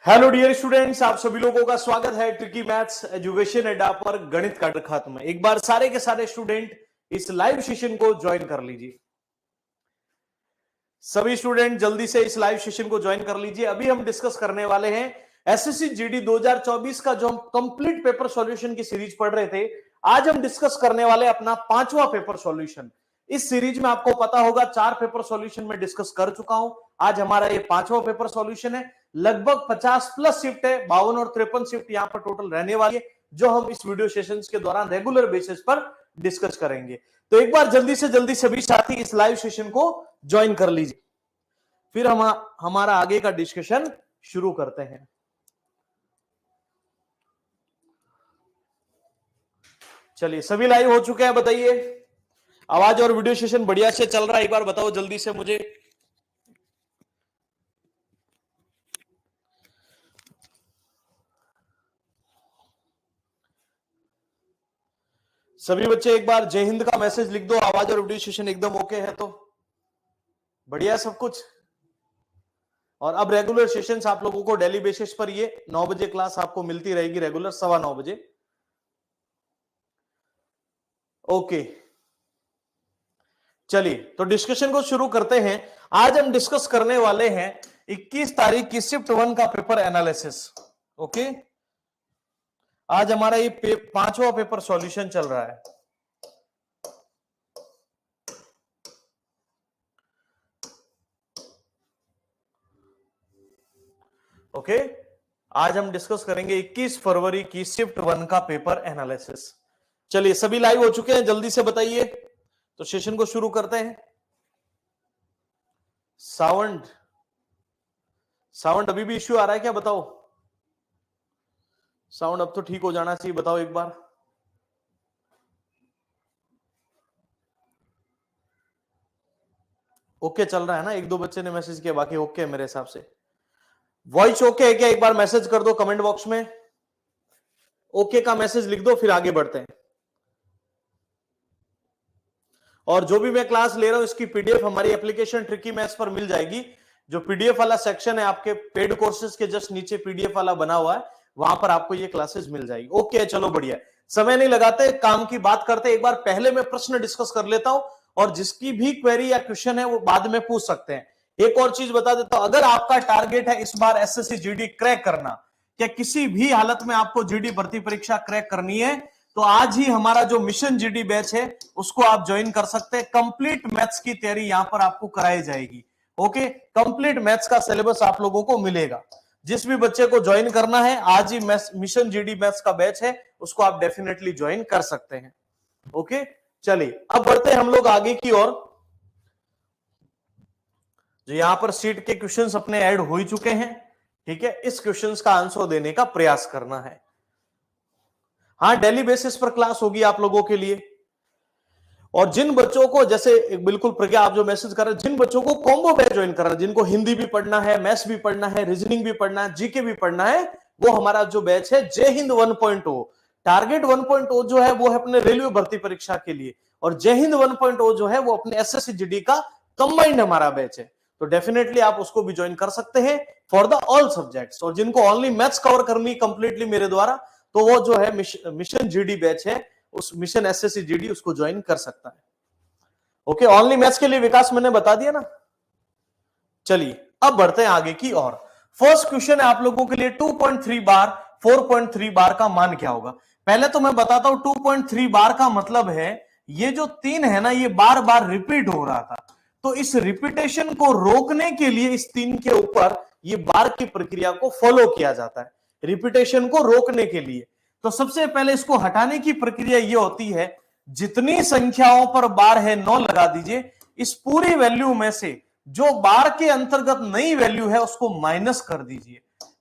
Hello dear students, आप सभी लोगों का स्वागत है ट्रिकी मैथ्स एजुकेशन अड्डा पर गणित का खत्म। एक बार सारे के सारे स्टूडेंट इस लाइव सेशन को ज्वाइन कर लीजिए। सभी स्टूडेंट जल्दी से इस लाइव सेशन को ज्वाइन कर लीजिए। अभी हम डिस्कस करने वाले हैं एसएससी जीडी 2024 का जो हम कंप्लीट पेपर सॉल्यूशन की सीरीज पढ़ रहे थे। आज हम डिस्कस करने वाले अपना 5वां पेपर सॉल्यूशन। इस सीरीज में आपको पता होगा 4 पेपर सॉल्यूशन में डिस्कस कर चुका हूं। आज हमारा ये 5वां पेपर सॉल्यूशन है। लगभग 50 प्लस शिफ्ट है, 52 और 53 शिफ्ट यहां पर टोटल रहने वाली है, जो हम इस वीडियो सेशंस के दौरान रेगुलर बेसिस पर डिस्कस करेंगे। तो एक बार जल्दी से जल्दी सभी साथी इस लाइव सेशन को ज्वाइन कर लीजिए, फिर हम हमारा आगे का डिस्कशन शुरू करते हैं। चलिए, सभी लाइव हो चुके हैं, बताइए आवाज और वीडियो सेशन बढ़िया से चल रहा है? एक बार बताओ जल्दी से मुझे। सभी बच्चे एक बार जय हिंद का मैसेज लिख दो। आवाज और वीडियो सेशन एकदम ओके है तो बढ़िया सब कुछ। और अब रेगुलर सेशंस आप लोगों को डेली बेसिस पर ये 9 बजे क्लास आपको मिलती रहेगी, रेगुलर 9:15 बजे। ओके, चलिए तो डिस्कशन को शुरू करते हैं। आज हम डिस्कस करने वाले हैं 21 तारीख की शिफ्ट 1 का पेपर एनालिसिस। ओके, आज हमारा ये 5वां पेपर सॉल्यूशन चल रहा है। ओके, आज हम डिस्कस करेंगे 21 फरवरी की शिफ्ट 1 का पेपर एनालिसिस। चलिए, सभी लाइव हो चुके हैं, जल्दी से बताइए तो सेशन को शुरू करते हैं। साउंड अभी भी इश्यू आ रहा है क्या? बताओ, साउंड अब तो ठीक हो जाना चाहिए, बताओ एक बार। ओके चल रहा है ना? 1-2 बच्चे ने मैसेज किया, बाकी ओके है मेरे हिसाब से। वॉइस ओके है क्या? एक बार मैसेज कर दो कमेंट बॉक्स में, ओके का मैसेज लिख दो, फिर आगे बढ़ते हैं। और जो भी मैं क्लास ले रहा हूं इसकी पीडीएफ हमारी एप्लीकेशन ट्रिकी मैथ्स पर मिल जाएगी। जो पीडीएफ वाला सेक्शन है आपके पेड कोर्सेज के जस्ट नीचे पीडीएफ वाला बना हुआ है, वहां पर आपको ये क्लासेस मिल जाएगी। ओके, चलो बढ़िया, समय नहीं लगाते, काम की बात करते। एक बार पहले मैं प्रश्न डिस्कस कर लेता हूं, और जिसकी भी क्वेरी या क्वेश्चन है वो बाद में पूछ सकते हैं। एक और चीज बता देता हूं, अगर आपका टारगेट है इस बार एसएससी जीडी क्रैक करना, क्या किसी भी हालत में आपको जीडी भर्ती परीक्षा क्रैक करनी है, तो आज ही हमारा जो मिशन जीडी बैच है उसको आप ज्वाइन कर सकते हैं। कंप्लीट मैथ्स की तैयारी यहां पर आपको कराई जाएगी। ओके, कंप्लीट मैथ्स का सिलेबस आप लोगों को मिलेगा। जिस भी बच्चे को ज्वाइन करना है, आज ही मिशन जीडी मैथ्स का बैच है, उसको आप डेफिनेटली ज्वाइन कर सकते हैं। ओके, चलिए अब बढ़ते हैं हम लोग आगे की ओर। जो यहां पर सीट के क्वेश्चंस अपने ऐड हो ही चुके हैं, ठीक है, इस क्वेश्चंस का आंसर देने का प्रयास करना है। हाँ, डेली बेसिस पर क्लास होगी आप लोगों के लिए। और जिन बच्चों को, जैसे बिल्कुल प्रज्ञा आप जो मैसेज कर रहे हैं, जिन बच्चों को कॉम्बो बैच ज्वाइन करना है, जिनको हिंदी भी पढ़ना है, मैथ्स भी पढ़ना है, रीजनिंग भी पढ़ना है, जीके भी पढ़ना है, वो हमारा जो बैच है जय हिंद 1.0 टारगेट 1.0 जो है वो है अपने रेलवे भर्ती परीक्षा के लिए, और जय हिंद 1.0 जो है वो अपने एसएससी जीडी का कंबाइंड हमारा बैच है। तो डेफिनेटली आप उसको भी ज्वाइन कर सकते हैं फॉर द ऑल सब्जेक्ट्स। और जिनको ओनली मैथ्स कवर करनी कंप्लीटली मेरे द्वारा, तो वो जो है मिशन जीडी बैच है, उस मिशन एसएससी जीडी उसको ज्वाइन कर सकता है। ओके, ओनली मैथ्स के लिए विकास मैंने बता दिया ना। चलिए अब बढ़ते हैं आगे की ओर। फर्स्ट क्वेश्चन है आप लोगों के लिए 2.3 बार 4.3 बार का मान क्या होगा। पहले तो मैं बताता हूं 2.3 बार का मतलब है ये जो 3 है ना, ये बार बार रिपीट हो रहा था, तो इस रिपीटेशन को रोकने के लिए इस 3 के ऊपर ये बार की प्रक्रिया को फॉलो किया जाता है, रिपीटेशन को रोकने के लिए। तो सबसे पहले इसको हटाने की प्रक्रिया ये होती है, जितनी संख्याओं पर बार है 9 लगा दीजिए। इस पूरी वैल्यू में से जो बार के अंतर्गत नई वैल्यू है उसको माइनस कर दीजिए।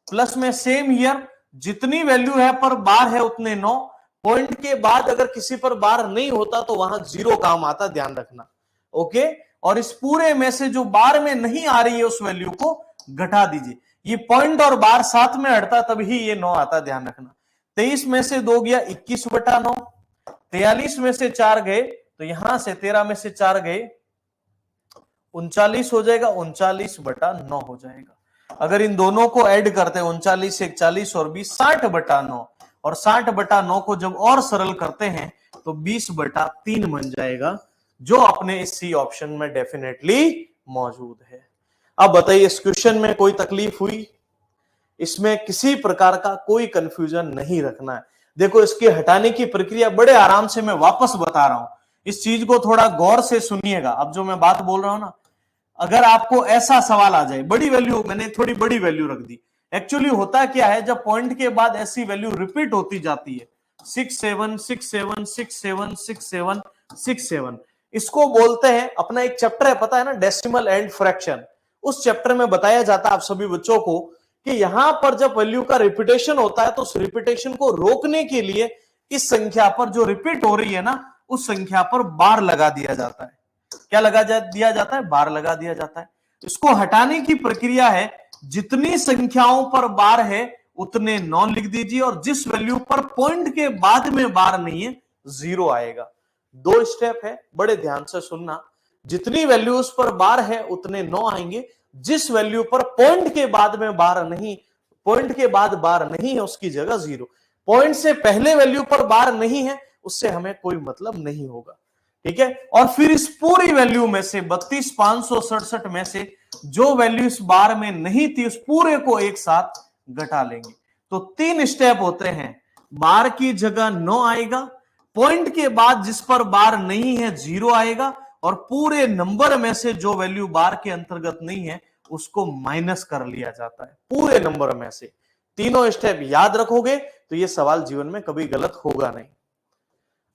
प्लस में सेम हियर, जितनी वैल्यू है पर बार है उतने 9। पॉइंट के बाद अगर किसी पर बार नहीं होता तो वहां 0 काम आता, ध्यान रखना। ओके, और इस पूरे में से जो बार में नहीं आ रही है उस वैल्यू को घटा दीजिए। ये पॉइंट और बार साथ में हटता तभी ये 9 आता, ध्यान रखना। 23 में से 2 गया 21/9, 43 में से 4 गए तो यहां से 13 में से 4 गए 39 हो जाएगा, 39/9 हो जाएगा। अगर इन दोनों को ऐड करते हैं 39 41 और 20 60/9 और 60/9 को जब और सरल करते हैं तो 20/3 बन जाएगा, जो अपने इस सी ऑप्शन में डेफिनेटली मौजूद है। अब बताइए इस क्वेश्चन में कोई तकलीफ हुई? इसमें किसी प्रकार का कोई कंफ्यूजन नहीं रखना है। देखो इसके हटाने की प्रक्रिया बड़े आराम से मैं वापस बता रहा हूं, इस चीज को थोड़ा गौर से सुनिएगा। अब जो मैं बात बोल रहा हूं ना, अगर आपको ऐसा सवाल आ जाए, बड़ी वैल्यू, मैंने थोड़ी बड़ी वैल्यू रख दी, एक्चुअली होता क्या है जब पॉइंट के बाद ऐसी वैल्यू रिपीट होती जाती है 6 7 6 7 6 7 6 7 6 7, इसको बोलते हैं, अपना एक चैप्टर है पता है ना, डेसिमल एंड फ्रैक्शन। उस चैप्टर में बताया जाता है आप सभी बच्चों को कि यहां पर जब वैल्यू का रिपीटेशन होता है तो उस रिपीटेशन को रोकने के लिए इस संख्या पर जो रिपीट हो रही है ना, उस संख्या पर बार लगा दिया जाता है। क्या दिया जाता है? बार लगा दिया जाता है। इसको हटाने की प्रक्रिया है, जितनी संख्याओं पर बार है उतने 9 लिख दीजिए, और जिस वैल्यू पर पॉइंट के बाद में बार नहीं है 0 आएगा। 2 स्टेप है, बड़े ध्यान से सुनना। जितनी वैल्यू उस पर बार है उतने 9 आएंगे, जिस वैल्यू पर पॉइंट के बाद में बार नहीं, पॉइंट के बाद बार नहीं है उसकी जगह 0। पॉइंट से पहले वैल्यू पर बार नहीं है उससे हमें कोई मतलब नहीं होगा, ठीक है। और फिर इस पूरी वैल्यू में से 32,567 में से जो वैल्यू इस बार में नहीं थी उस पूरे को एक साथ घटा लेंगे। तो 3 स्टेप होते हैं, बार की जगह 9 आएगा, पॉइंट के बाद जिस पर बार नहीं है 0 आएगा, और पूरे नंबर में से जो वैल्यू बार के अंतर्गत नहीं है उसको माइनस कर लिया जाता है पूरे नंबर में से। तीनों स्टेप याद रखोगे तो ये सवाल जीवन में कभी गलत होगा नहीं।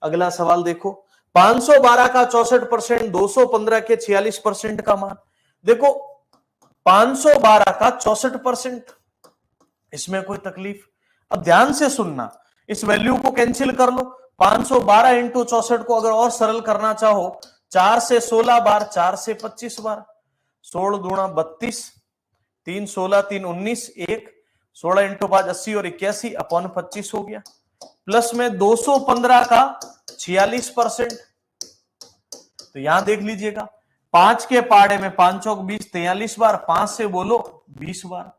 अगला सवाल देखो, 512 का 64%, 215 के 46% का मान। देखो 512 का 64%, इसमें कोई तकलीफ? अब ध्यान से सुनना, इस वैल्यू को कैंसिल कर लो। 512 इंटू 64 को अगर और सरल करना चाहो, 4 से 16 बार, 4 से 25 बार, 16 दूना 32, 3 16 3 19, 1 16 इंटू 5 80 और 81 अपॉन 25 हो गया। प्लस में 215 का 46%, तो यहां देख लीजिएगा 5 के पाड़े में 5 चौक 20, 43 बार, 5 से बोलो 20 बार,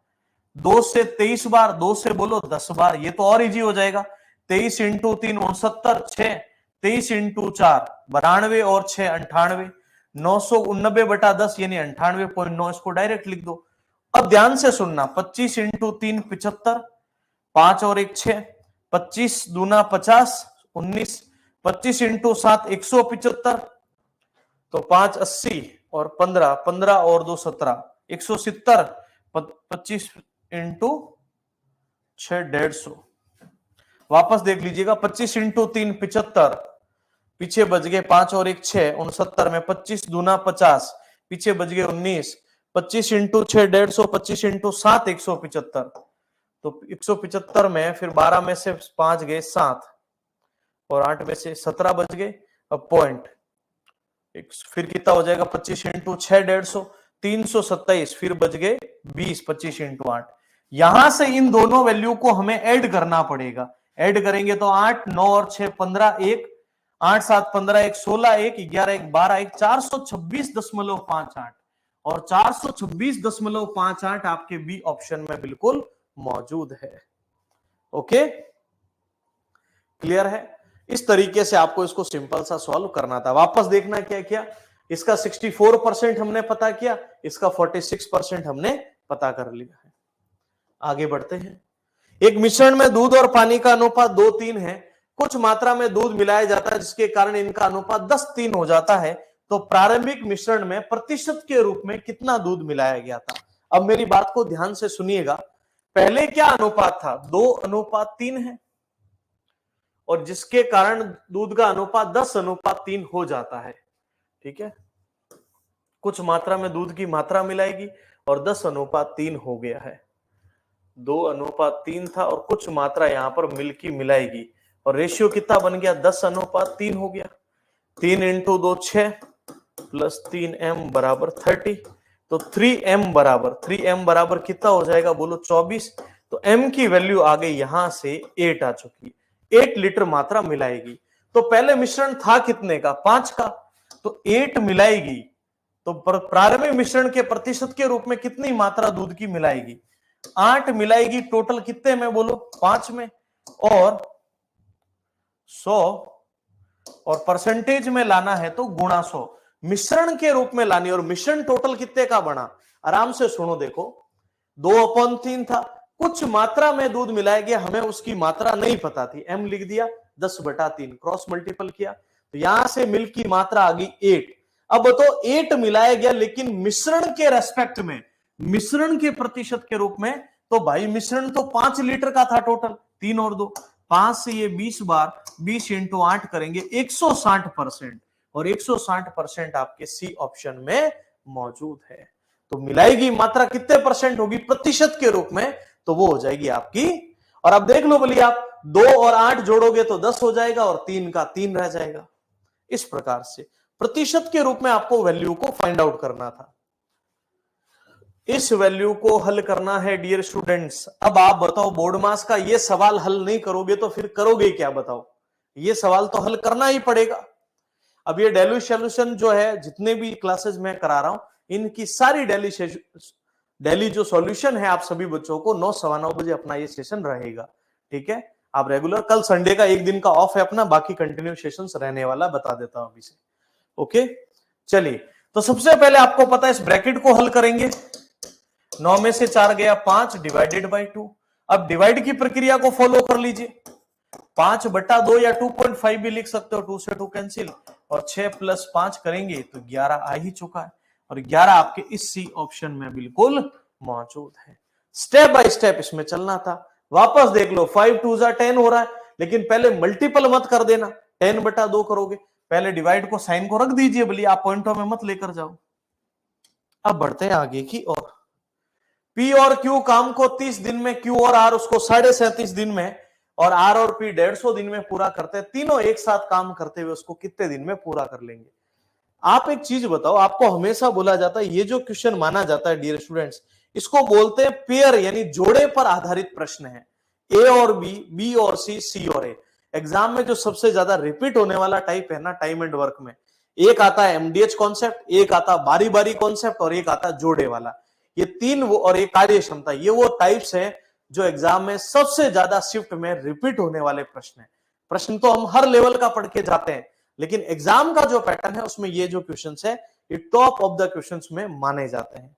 2 से 23 बार, 2 से बोलो 10 बार। ये तो और इजी हो जाएगा, 23 इंटू 3 69, 6 23 इंटू 4 92 और 6 98, 999/10 यानी 98.9, इसको डायरेक्ट लिख दो। अब ध्यान से सुनना, 25 इंटू 3 75, 5 और 1 6, 25 दूना 50 19, 25 इंटू 7 175, तो 5 80 और 15 15 और 2 17 170, 25 इंटू 6 150। वापस देख लीजिएगा, 25 इंटू 3 75, पीछे बच गए 5 और 1 6 69 में, 25 दूना 50, पीछे बच गए 19, 25 इंटू 6 150, 25 इंटू 7 175, तो 175 में फिर 12 में से 5 गए 7 और 8 में से 17 बच गए। अब पॉइंट फिर कितना हो जाएगा, 25 इंटू 6 150, 327, फिर बच गए 20, 25 इंटू 8। यहां से इन दोनों वैल्यू को हमें ऐड करना पड़ेगा। ऐड करेंगे तो 8 9 और 6 15, 1 8 7 15, 1 16, 1 11, 1 12, 1 426.58 और 426.58 आपके बी ऑप्शन में बिल्कुल मौजूद है। ओके, क्लियर है? इस तरीके से आपको इसको सिंपल सा सॉल्व करना था। वापस देखना क्या किया, इसका 64% हमने पता किया, इसका 46% हमने पता कर लिया है। आगे बढ़ते हैं। एक मिश्रण में दूध और पानी का अनुपात 2:3 है। कुछ मात्रा में दूध मिलाया जाता है जिसके कारण इनका अनुपात 10:3 हो जाता है। तो प्रारंभिक मिश्रण में प्रतिशत के रूप में कितना दूध मिलाया गया था? अब मेरी बात को ध्यान से सुनिएगा। पहले क्या अनुपात था? 2:3 है, और जिसके कारण दूध का अनुपात 10:3 हो जाता है। ठीक है, कुछ मात्रा में दूध की मात्रा मिलाएगी और 10:3 हो गया है। 2:3 था और कुछ मात्रा यहां पर मिल्की मिलाएगी और रेशियो कितना बन गया? 10:3 हो गया। 3 इंटू 2 6 प्लस 3m बराबर 30, तो 3m बराबर कितना हो जाएगा? बोलो 24। तो m की वैल्यू आ गई यहां से 8 आ चुकी है। 8 लीटर मात्रा मिलाएगी। तो पहले मिश्रण था कितने का? 5 का, तो 8 मिलाएगी तो प्रारंभिक मिश्रण के प्रतिशत के रूप में कितनी मात्रा दूध की मिलाएगी? 8 मिलाएगी। टोटल कितने में बोलो? 5 में। और 100 और परसेंटेज में लाना है तो गुणा 100 मिश्रण के रूप में लानी। और मिश्रण टोटल कितने का बना? आराम से सुनो, देखो 2/3 था, कुछ मात्रा में दूध मिलाया गया, हमें उसकी मात्रा नहीं पता थी, m लिख दिया, 10/3 क्रॉस मल्टीपल किया तो यहां से मिल्क की मात्रा आ गई 8। अब तो 8 मिलाया गया, लेकिन मिश्रण के रेस्पेक्ट में, मिश्रण के प्रतिशत के रूप में, तो भाई मिश्रण तो 5 लीटर का था टोटल, 3 और 2 5 से ये 20 बार, 20 × 8 करेंगे 160%, और 160% आपके सी ऑप्शन में मौजूद है। तो मिलाएगी मात्रा कितने परसेंट होगी प्रतिशत के रूप में? तो वो हो जाएगी आपकी। और अब देख लो बोलिए, आप 2 और 8 जोड़ोगे तो 10 हो जाएगा, और 3 का 3 रह जाएगा। इस प्रकार से प्रतिशत के रूप में आपको वैल्यू को फाइंड आउट करना था। इस वैल्यू को हल करना है डियर स्टूडेंट्स। अब आप बताओ, बोर्ड मास का ये सवाल हल नहीं करोगे तो फिर करोगे क्या? बताओ, ये सवाल तो हल करना ही पड़ेगा। अब ये डेली सॉल्यूशन जो है, जितने भी क्लासेस में करा रहा हूं, इनकी सारी डेली जो सॉल्यूशन है, आप सभी बच्चों को 9 सवा 9 बजे अपना ये सेशन रहेगा। ठीक है, आप रेगुलर, कल संडे का एक दिन का ऑफ है अपना, बाकी कंटिन्यू सेशंस रहने वाला, बता देता हूं अभी से। ओके, चलिए, तो सबसे पहले आपको पता है इस ब्रैकेट को हल करेंगे। 9 में से 4 गया 5 डिवाइडेड बाई 2। अब डिवाइड की प्रक्रिया को फॉलो कर लीजिए। 5/2 या 2.5 भी लिख सकते हो, 2 से 2 कैंसिल, और 6 + 5 करेंगे तो 11 आ ही चुका है, और 11 आपके इस सी ऑप्शन में बिल्कुल मौजूद है। स्टेप बाय स्टेप इसमें चलना था। वापस देख लो, 5 2 जा 10 हो रहा है, लेकिन पहले मल्टीपल मत कर देना, 10/2 करोगे, पहले डिवाइड को साइन को रख दीजिए, बोलिए आप पॉइंटों में मत लेकर जाओ। अब बढ़ते हैं आगे की ओर। पी और क्यू काम को 30 दिन में, क्यू और आर उसको 37.5 दिन में, और आर और पी 150 दिन में पूरा करते हैं। तीनों एक साथ काम करते हुए उसको कितने दिन में पूरा कर लेंगे? आप एक चीज बताओ, आपको हमेशा बोला जाता है, ये जो क्वेश्चन माना जाता है डियर स्टूडेंट्स, इसको बोलते हैं पेयर, यानी जोड़े पर आधारित प्रश्न है। ए और बी, बी और सी, सी और ए। एग्जाम में जो सबसे ज्यादा रिपीट होने वाला टाइप है ना टाइम एंड वर्क में, एक आता है एमडीएच कॉन्सेप्ट, एक आता बारी बारी कॉन्सेप्ट, और एक आता जोड़े वाला। ये तीन वो, और एक कार्य क्षमता, ये वो टाइप्स है जो एग्जाम में सबसे ज्यादा शिफ्ट में रिपीट होने वाले प्रश्न है। प्रश्न तो हम हर लेवल का पढ़ के जाते हैं, लेकिन एग्जाम का जो पैटर्न है उसमें ये जो क्वेश्चंस है, ये टॉप ऑफ द क्वेश्चंस में माने जाते हैं।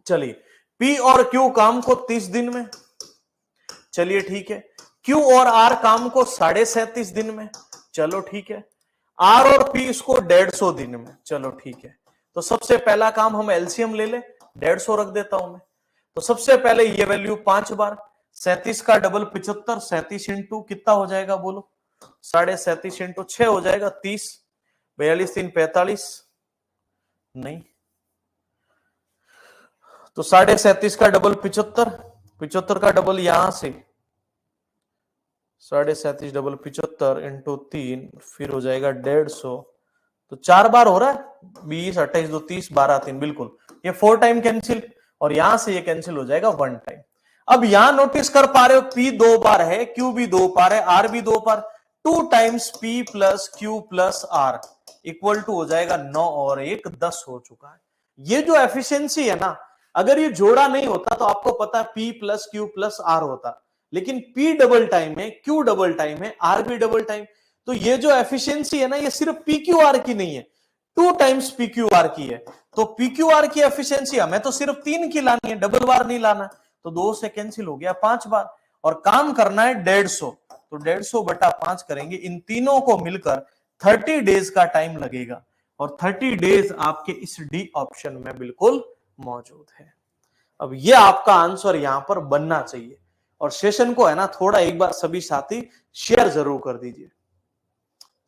चलिए, पी और क्यू काम को 30 दिन में, चलिए ठीक है। क्यू और आर काम को 37.5 दिन में, चलो ठीक है। आर और पी इसको 150 दिन में, चलो ठीक है। तो सबसे पहला काम हम एलसीएम ले ले, 150 रख देता हूं मैं। तो सबसे पहले ये वैल्यू 5 बार, 37 का डबल 75, 37 इंटू कितना हो जाएगा बोलो? 37.5 इंटू 6 हो जाएगा 30, 42 3 45, नहीं तो 37.5 का डबल 75, 75 का डबल यहां से 37.5 डबल 75 इंटू 3, फिर हो जाएगा 150। तो 4 बार हो रहा है, 20 28 2 30 12 3, बिल्कुल ये 4 टाइम कैंसिल, और यहां से ये कैंसिल हो जाएगा 1 टाइम। अब यहां नोटिस कर पा रहे हो, पी 2 बार है, क्यू भी 2 बार है, आर भी 2 बार, 2 times P plus Q plus R equal to हो जाएगा 9 और 1 10 हो चुका है। ये जो एफिशिएंसी है ना, अगर ये जोड़ा नहीं होता तो आपको पता है P plus Q plus R होता, लेकिन पी डबल टाइम है, क्यू डबल टाइम है, आर भी डबल टाइम, तो ये जो एफिशिएंसी है ना, ये सिर्फ पी क्यू आर की नहीं है, 2 टाइम्स पी क्यू आर की है। तो पी क्यू आर की एफिशिएंसी हमें तो सिर्फ 3 की लानी है, डबल बार नहीं लाना, तो 2 से कैंसिल हो गया 5 बार, और काम करना है 150, तो 150/5 करेंगे, इन तीनों को मिलकर 30 डेज का टाइम लगेगा, और 30 डेज आपके इस डी ऑप्शन में बिल्कुल मौजूद है। अब ये आपका आंसर यहां पर बनना चाहिए, और सेशन को है ना थोड़ा एक बार सभी साथी शेयर जरूर कर दीजिए,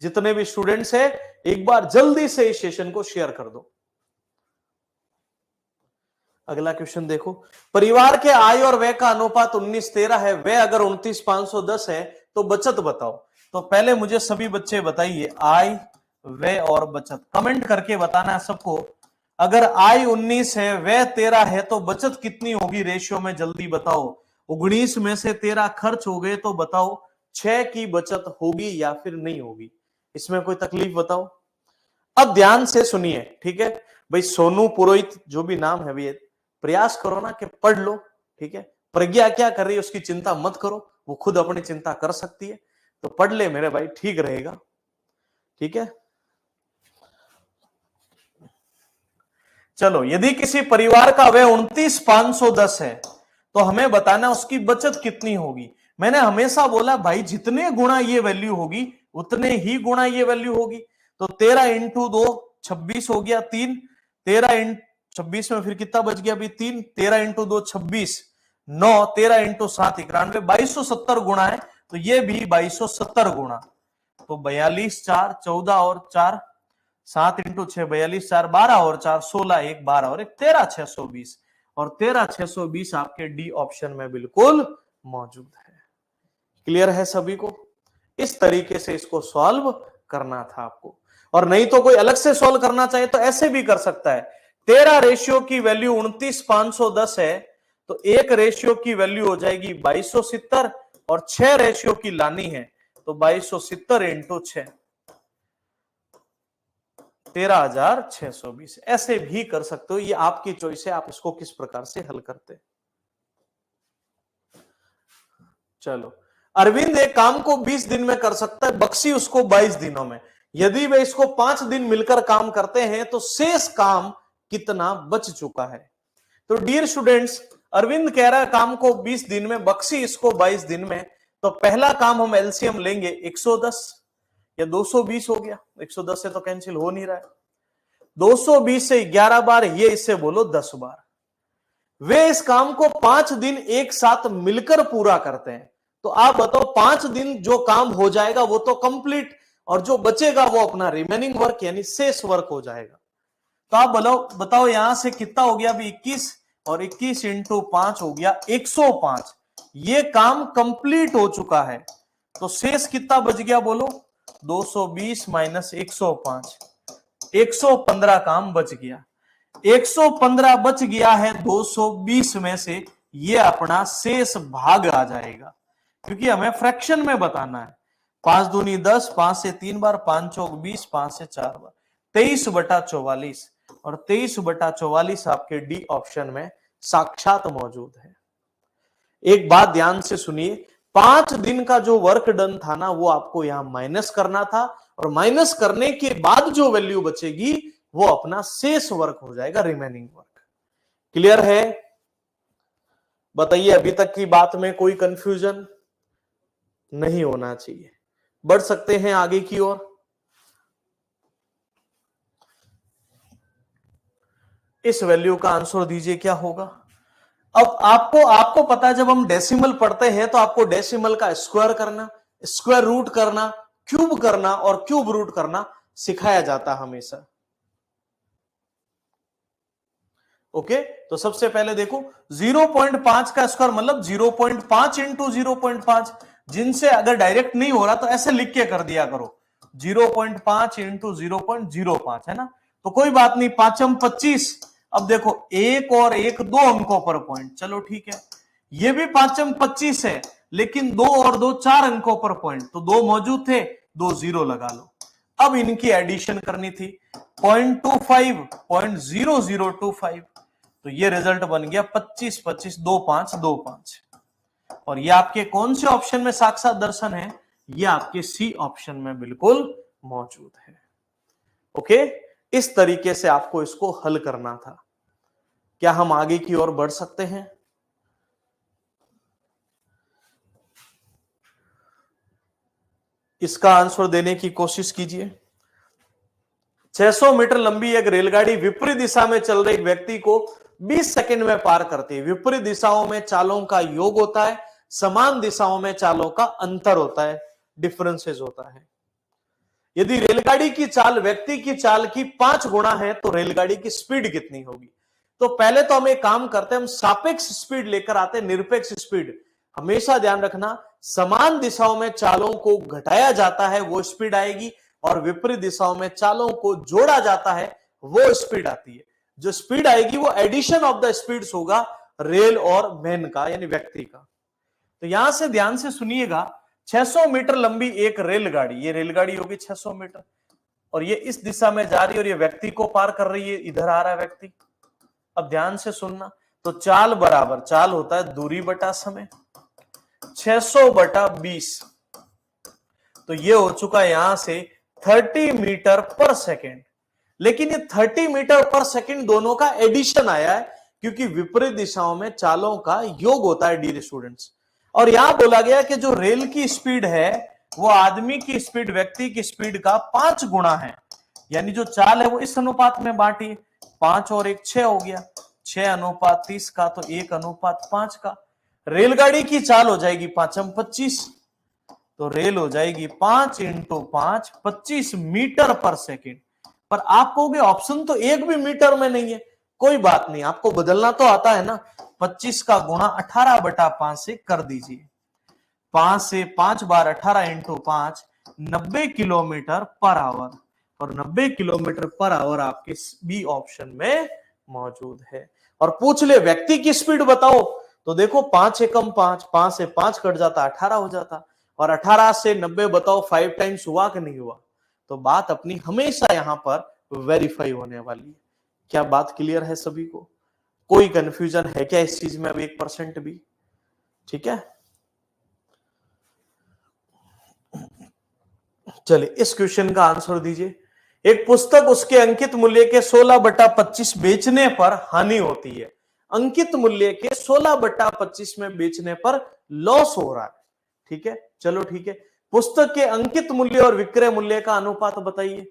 जितने भी स्टूडेंट्स हैं एक बार जल्दी से इस सेशन को शेयर कर दो। अगला क्वेश्चन देखो, परिवार के आय और व्यय का अनुपात 19:13 है, व्यय अगर 29,510 है तो बचत बताओ। तो पहले मुझे सभी बच्चे बताइए, आय व्यय और बचत कमेंट करके बताना है सबको। अगर आय 19 है, व्यय 13 है, तो बचत कितनी होगी रेशियो में, जल्दी बताओ। 19 में से 13 खर्च हो गए तो बताओ 6 की बचत होगी या फिर नहीं होगी, इसमें कोई तकलीफ बताओ। अब ध्यान से सुनिए, ठीक है भाई, सोनू पुरोहित जो भी नाम है भैया, प्रयास करो ना कि पढ़ लो, ठीक है। प्रज्ञा क्या कर रही है उसकी चिंता मत करो, वो खुद अपनी चिंता कर सकती है, तो पढ़ ले मेरे भाई, ठीक रहेगा, ठीक है। चलो, यदि किसी परिवार का व्यय 29,510 है तो हमें बताना उसकी बचत कितनी होगी। मैंने हमेशा बोला भाई जितने गुणा ये वैल्यू होगी उतने ही गुणा ये वैल्यू होगी। तो 13 इंटू 2 26 हो गया 3, 13 इंटू 26 में फिर कितना बच गया अभी 3, 13 इंटू 2 26, 9, 13 इंटू 7 91, 2270 गुणा है, तो ये भी 2270 गुणा, तो 42 4 14 और 4 7 इंटू 6 42 4 12 और 4 16 1 12 और 1 13 620, और 13 620 आपके डी ऑप्शन में बिल्कुल मौजूद है। क्लियर है सभी को? इस तरीके से इसको सॉल्व करना था आपको, और नहीं तो कोई अलग से सॉल्व करना चाहे तो ऐसे भी कर सकता है। 13 रेशियो की वैल्यू 29,510 है, तो एक रेशियो की वैल्यू हो जाएगी 2270, और 6 रेशियो की लानी है तो 2270 इंटू 6 13,620, ऐसे भी कर सकते हो, ये आपकी चॉइस है, आप इसको किस प्रकार से हल करते हैं। चलो, अरविंद एक काम को 20 दिन में कर सकता है, बक्सी उसको 22 दिनों में। यदि वे इसको 5 दिन मिलकर काम करते हैं तो शेष काम कितना बच चुका है। तो डियर स्टूडेंट्स, अरविंद कह रहा है काम को 20 दिन में, बक्सी इसको 22 दिन में, तो पहला काम हम एलसीएम लेंगे 110 या 220 हो गया, 110 से तो कैंसिल हो नहीं रहा है, 220 से 11 बार, ये इससे बोलो 10 बार। वे इस काम को 5 दिन एक साथ मिलकर पूरा करते हैं, तो आप बताओ 5 दिन जो काम हो जाएगा वो तो कंप्लीट, और जो बचेगा वो अपना रिमेनिंग वर्क यानी शेष वर्क हो जाएगा। तो आप बताओ यहां से कितना हो गया अभी 21, और 21 इंटू 5 हो गया 105, ये काम कंप्लीट हो चुका है, तो शेष कितना बच गया बोलो, 220 माइनस 105, 115 काम बच गया। 115 बच गया है 220 में से, ये अपना शेष भाग आ जाएगा, क्योंकि हमें फ्रैक्शन में बताना है। 5 दूनी 10, 5 से 3 बार, 5 चौक 20, 5 से 4 बार, 23/44, और 23/44 आपके डी ऑप्शन में साक्षात मौजूद है। एक बात ध्यान से सुनिए, 5 दिन का जो वर्क डन था ना, वो आपको यहां माइनस करना था, और माइनस करने के बाद जो वैल्यू बचेगी वो अपना शेष वर्क हो जाएगा, रिमेनिंग वर्क। क्लियर है? बताइए, अभी तक की बात में कोई कंफ्यूजन नहीं होना चाहिए। बढ़ सकते हैं आगे की ओर। इस वैल्यू का आंसर दीजिए क्या होगा। अब आपको पता है जब हम डेसिमल पढ़ते हैं तो आपको डेसिमल का स्क्वायर करना, स्क्वायर रूट करना, क्यूब करना और क्यूब रूट करना सिखाया जाता हमेशा। ओके, तो सबसे पहले देखो 0.5 का स्क्वायर मतलब 0.5 इंटू 0.5, जिनसे अगर डायरेक्ट नहीं हो रहा तो ऐसे लिख के कर दिया करो, 0.5 इंटू 0.05 है ना, तो कोई बात नहीं, 5 25। अब देखो 1 और 1 2 अंकों पर पॉइंट, चलो ठीक है, ये भी 5 25 है, लेकिन 2 और 2 4 अंकों पर पॉइंट, तो 2 मौजूद थे, 2 0 लगा लो। अब इनकी एडिशन करनी थी, 0.25 0.0025, तो ये रिजल्ट बन गया 25 25 2 5 2 5, और ये आपके कौन से ऑप्शन में साक्षात दर्शन है, ये आपके सी ऑप्शन में बिल्कुल मौजूद है। ओके, इस तरीके से आपको इसको हल करना था। क्या हम आगे की ओर बढ़ सकते हैं? इसका आंसर देने की कोशिश कीजिए। 600 मीटर लंबी एक रेलगाड़ी विपरीत दिशा में चल रहे एक व्यक्ति को 20 सेकंड में पार करती है। विपरीत दिशाओं में चालों का योग होता है, समान दिशाओं में चालों का अंतर होता है, डिफरेंसेस होता है। यदि रेलगाड़ी की चाल व्यक्ति की चाल की 5 गुना है तो रेलगाड़ी की स्पीड कितनी होगी। तो पहले तो हम एक काम करते हैं, हम सापेक्ष स्पीड लेकर आते हैं, निरपेक्ष स्पीड। हमेशा ध्यान रखना, समान दिशाओं में चालों को घटाया जाता है वो स्पीड आएगी, और विपरीत दिशाओं में चालों को जोड़ा जाता है वो स्पीड आती है। जो स्पीड आएगी वो एडिशन ऑफ द स्पीड्स होगा रेल और मैन का, यानी व्यक्ति का। तो यहां से ध्यान से सुनिएगा, 600 मीटर लंबी एक रेलगाड़ी, ये रेलगाड़ी होगी 600 मीटर, और ये इस दिशा में जा रही है और ये व्यक्ति को पार कर रही है, इधर आ रहा है व्यक्ति। अब ध्यान से सुनना, तो चाल बराबर, चाल होता है दूरी बटा समय, 600 बटा 20, तो ये हो चुका है यहां से 30 मीटर पर सेकेंड। लेकिन ये 30 मीटर पर सेकेंड दोनों का एडिशन आया है, क्योंकि विपरीत दिशाओं में चालों का योग होता है डियर स्टूडेंट्स। और यहां बोला गया कि जो रेल की स्पीड है वो आदमी की स्पीड, व्यक्ति की स्पीड का 5 गुना है, यानी जो चाल है वो इस अनुपात में बांटी, 5 और 1 6 हो गया, 6:30 का, तो 1:5 का। रेलगाड़ी की चाल हो जाएगी 5×25, तो रेल हो जाएगी 5 × 5 25 मीटर पर सेकेंड। पर आप कहोगे ऑप्शन तो एक भी मीटर में नहीं है, कोई बात नहीं, आपको बदलना तो आता है ना। 25 का गुणा 18/5 से कर दीजिए, 5 से 5 बार 18 × 5 90 किलोमीटर पर आवर, और 90 किलोमीटर पर आवर आपके बी ऑप्शन में मौजूद है। और पूछ ले व्यक्ति की स्पीड बताओ, तो देखो 5 एकम 5, 5 से 5 कट जाता 18 हो जाता, और 18 से 90 बताओ 5 टाइम्स हुआ कि नहीं हुआ। तो बात अपनी हमेशा यहां पर वेरीफाई होने वाली है। क्या बात क्लियर है सभी को? कोई कंफ्यूजन है क्या इस चीज में अब 1% भी? ठीक है, चलिए इस क्वेश्चन का आंसर दीजिए। एक पुस्तक उसके अंकित मूल्य के 16/25 बेचने पर हानि होती है, अंकित मूल्य के 16/25 में बेचने पर लॉस हो रहा है। ठीक है, चलो ठीक है, पुस्तक के अंकित मूल्य और विक्रय मूल्य का अनुपात बताइए।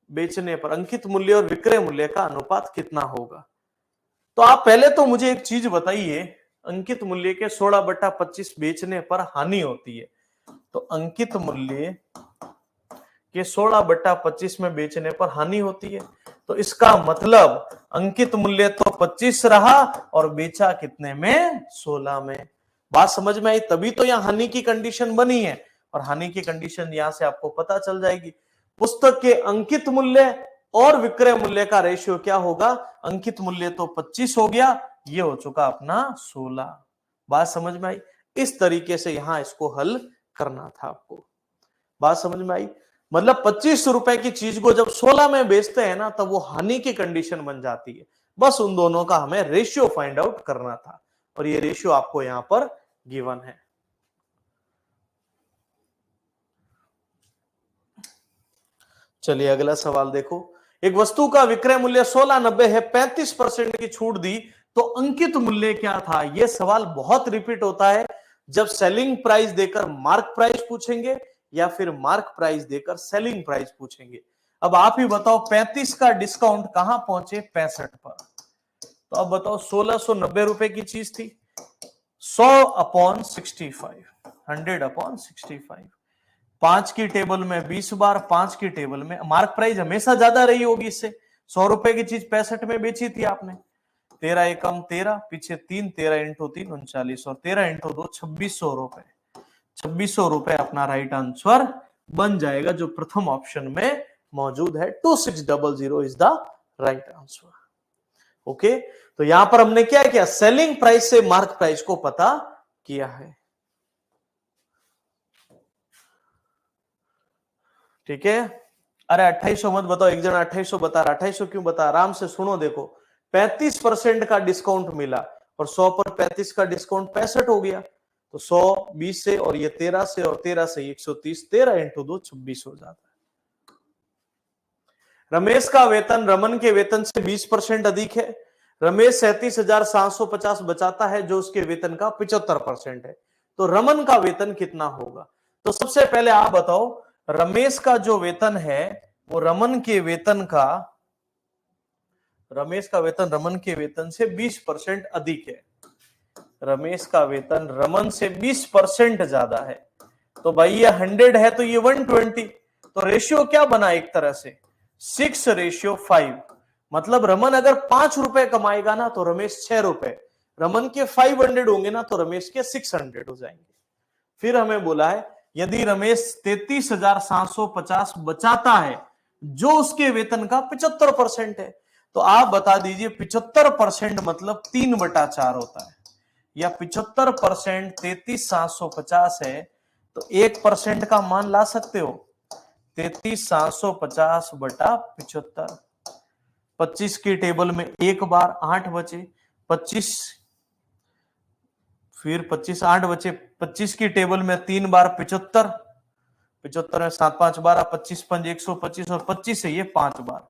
बेचने पर अंकित मूल्य और विक्रय मूल्य का अनुपात कितना होगा? तो आप पहले तो मुझे एक चीज बताइए, अंकित मूल्य के 16/25 बेचने पर हानि होती है, तो अंकित मूल्य के 16/25 में बेचने पर हानि होती है, तो इसका मतलब अंकित मूल्य तो 25 रहा और बेचा कितने में? 16 में। बात समझ में आई? तभी तो यहां हानि की कंडीशन बनी है, और हानि की कंडीशन यहां से आपको पता चल जाएगी। पुस्तक के अंकित मूल्य और विक्रय मूल्य का रेशियो क्या होगा? अंकित मूल्य तो 25 हो गया, ये हो चुका अपना 16। बात समझ में आई? इस तरीके से यहां इसको हल करना था आपको। बात समझ में आई? मतलब 25 रुपए की चीज को जब 16 में बेचते हैं ना, तब वो हानि की कंडीशन बन जाती है। बस उन दोनों का हमें रेशियो फाइंड आउट करना था, और ये रेशियो आपको यहां पर गिवन है। चलिए अगला सवाल देखो, एक वस्तु का विक्रय मूल्य 16.90 है, 35% की छूट दी, तो अंकित मूल्य क्या था? यह सवाल बहुत रिपीट होता है जब सेलिंग प्राइस देकर मार्क प्राइस पूछेंगे या फिर मार्क प्राइस देकर सेलिंग प्राइस पूछेंगे। अब आप ही बताओ 35 का डिस्काउंट कहां पहुंचे? 65 पर। तो अब बताओ 1690 रुपए की चीज थी, 100/65, 100/65, 5 की टेबल में 20 बार, 5 की टेबल में मार्क प्राइस हमेशा ज्यादा रही होगी इससे। 100 रुपए की चीज 65 में बेची थी आपने, 13 एकम 13, पीछे 3, 13 × 3 39, और 13 × 2 2600 रुपए। 2600 रुपए अपना राइट आंसर बन जाएगा, जो प्रथम ऑप्शन में मौजूद है। 2600 is the right answer. Okay, तो यहां पर हमने क्या किया? सेलिंग प्राइस से मार्क प्राइस को पता किया है। ठीक है, अरे 2800 मत बताओ, एक जन 2800 बता रहा। 2800 क्यों बता? आराम से सुनो, देखो 35% का डिस्काउंट मिला, और 100 पर 35 का डिस्काउंट 65 हो गया, तो 100 20 से, और ये 13 से, और 13 से 130, 13 × 2 26 हो जाता है। रमेश का वेतन रमन के वेतन से 20% अधिक है। रमेश 37,750 बचाता है, जो उसके वेतन का 75% है, तो रमन का वेतन कितना होगा? तो सबसे पहले आप बताओ, रमेश का जो वेतन है वो रमन के वेतन से 20% अधिक है। रमेश का वेतन रमन से 20% ज्यादा है, तो भाई ये 100 है तो ये 120, तो रेशियो क्या बना? एक तरह से 6:5। मतलब रमन अगर 5 रुपए कमाएगा ना, तो रमेश 6 रुपए, रमन के 500 होंगे ना, तो रमेश के 600 हो जाएंगे। फिर हमें बोला है यदि रमेश 33,750 बचाता है, जो उसके वेतन का 75% है, तो आप बता दीजिए 75% मतलब 3/4 होता है, या 75% 33,750 है, तो 1% का मान ला सकते हो। 33,750 बटा 75। 25 की टेबल में एक बार 8 बचे, 25 फिर 25 8 बचे, 25 की टेबल में 3 बार 75, 75 में 7 5 12, 25 5 125 और 25 से ये 5 बार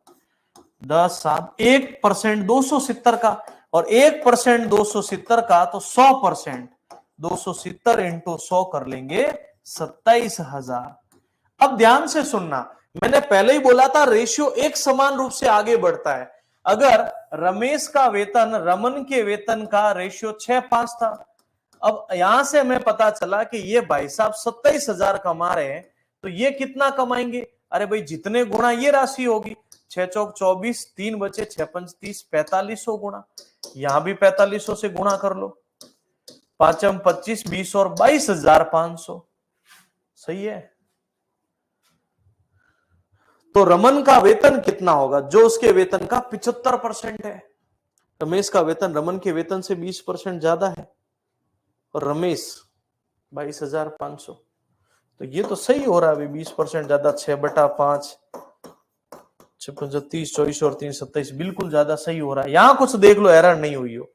10 7 1% 270 का, और 1% 270 का तो 100%, 270 इंटू 100 कर लेंगे 27,000। अब ध्यान से सुनना, मैंने पहले ही बोला था रेशियो एक समान रूप से आगे बढ़ता है। अगर रमेश का वेतन रमन के वेतन का रेशियो 6:5 था, अब यहां से हमें पता चला कि ये भाई साहब 27,000 कमा रहे हैं, तो ये कितना कमाएंगे? अरे भाई जितने गुणा ये राशि होगी, 6 चौक 24, 3 बचे 6 5 30, 4500 गुणा, यहां भी 4500 से गुणा कर लो, 5 25 20 और 22,500। सही है। तो रमन का वेतन कितना होगा? जो उसके वेतन का 75% है। रमेश का वेतन रमन के वेतन से 20% ज्यादा है, और रमेश 22,500, तो ये तो सही हो रहा है। 20% ज्यादा, 6/5, 6 30 24 और 3 27, बिल्कुल ज्यादा सही हो रहा है। यहां कुछ देख लो एरर नहीं हुई हो,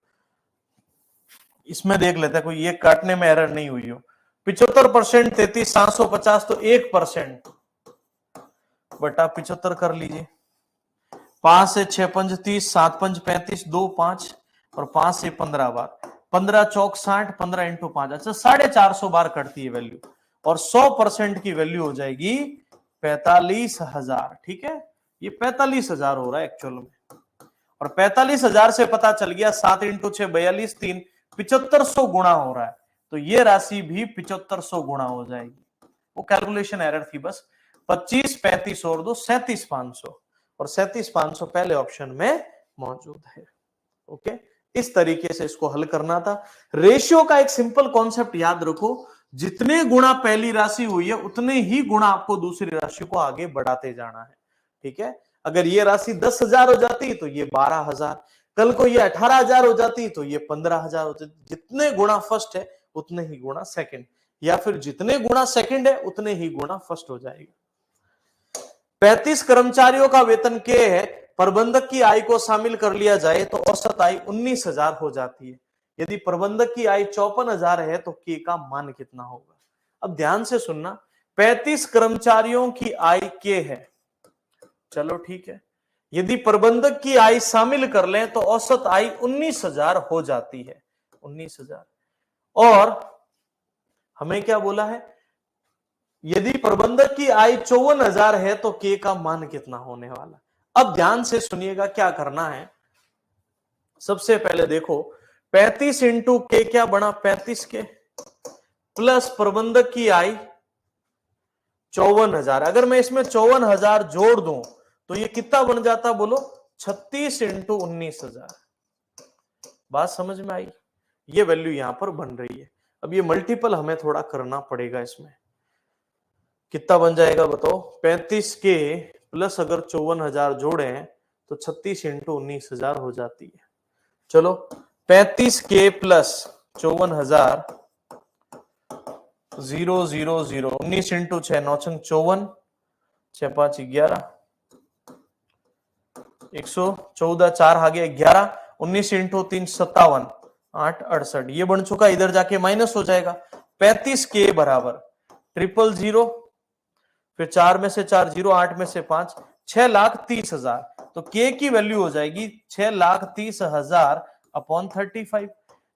इसमें देख लेते हैं कोई ये काटने में एरर नहीं हुई हो। 75% 33,750, तो 1% बटा 75 कर लीजिए। 5 से 6 5 30, 7 5 35, 2 5 और 5 से 15 बार, 15 चौक 60, 15 इंटू 5, अच्छा 450 बार कटती है वैल्यू, और 100% की वैल्यू हो जाएगी 45,000। ठीक है, ये 45,000 हो रहा है एक्चुअल में, और 45,000 से पता चल गया 7 इंटू 6 42, 3 7500 गुणा हो रहा है, तो ये राशि भी 7500 गुणा हो जाएगी। वो कैलकुलेशन एरर थी बस। 25 35 और 2 37,500, और 37,500 पहले ऑप्शन में मौजूद है। ओके, इस तरीके से इसको हल करना था। रेशियो का एक सिंपल कॉन्सेप्ट याद रखो, जितने गुणा पहली राशि हुई है उतने ही गुणा आपको दूसरी राशि को आगे बढ़ाते जाना है। ठीक है, अगर ये राशि 10,000 हो जाती तो ये 12,000, कल को ये 18,000 हो जाती तो ये 15,000 होते। जितने गुणा फर्स्ट है उतने ही गुणा सेकंड, या फिर जितने गुणा सेकंड है उतने ही गुणा फर्स्ट हो जाएगा। 35 कर्मचारियों का वेतन के है, प्रबंधक की आय को शामिल कर लिया जाए तो औसत आय 19,000 हो जाती है। यदि प्रबंधक की आय 54,000 है तो के का मान कितना होगा? अब ध्यान से सुनना, 35 कर्मचारियों की आय के है, चलो ठीक है, यदि प्रबंधक की आय शामिल कर लें तो औसत आय 19,000 हो जाती है, 19,000। और हमें क्या बोला है? यदि प्रबंधक की आय 54,000 है तो के का मान कितना होने वाला? अब ध्यान से सुनिएगा क्या करना है। सबसे पहले देखो 35 इंटू के क्या बना? 35 के प्लस प्रबंधक की आय 54,000। अगर मैं इसमें 54,000 जोड़ दूं तो ये कितना बन जाता? बोलो 36 इंटू 19,000। बात समझ में आई? ये वैल्यू यहां पर बन रही है। अब ये मल्टीपल हमें थोड़ा करना पड़ेगा। इसमें कितना बन जाएगा बताओ? 35 के प्लस अगर 54,000 जोड़े तो 36 इंटू 19,000 हो जाती है। चलो 35 के प्लस 54,000 0 0 0, 19 इंटू 6 9 छंग 54, 6 5 11, 114, 4 आ गया 11, 19 इंटू 3 57, 8 68, ये बन चुका। इधर जाके माइनस हो जाएगा। 35 के बराबर 000, फिर 4 में से 4 0, 8 में से 5, 6,30,000। तो के की वैल्यू हो जाएगी 6,30,000 अपॉन 35।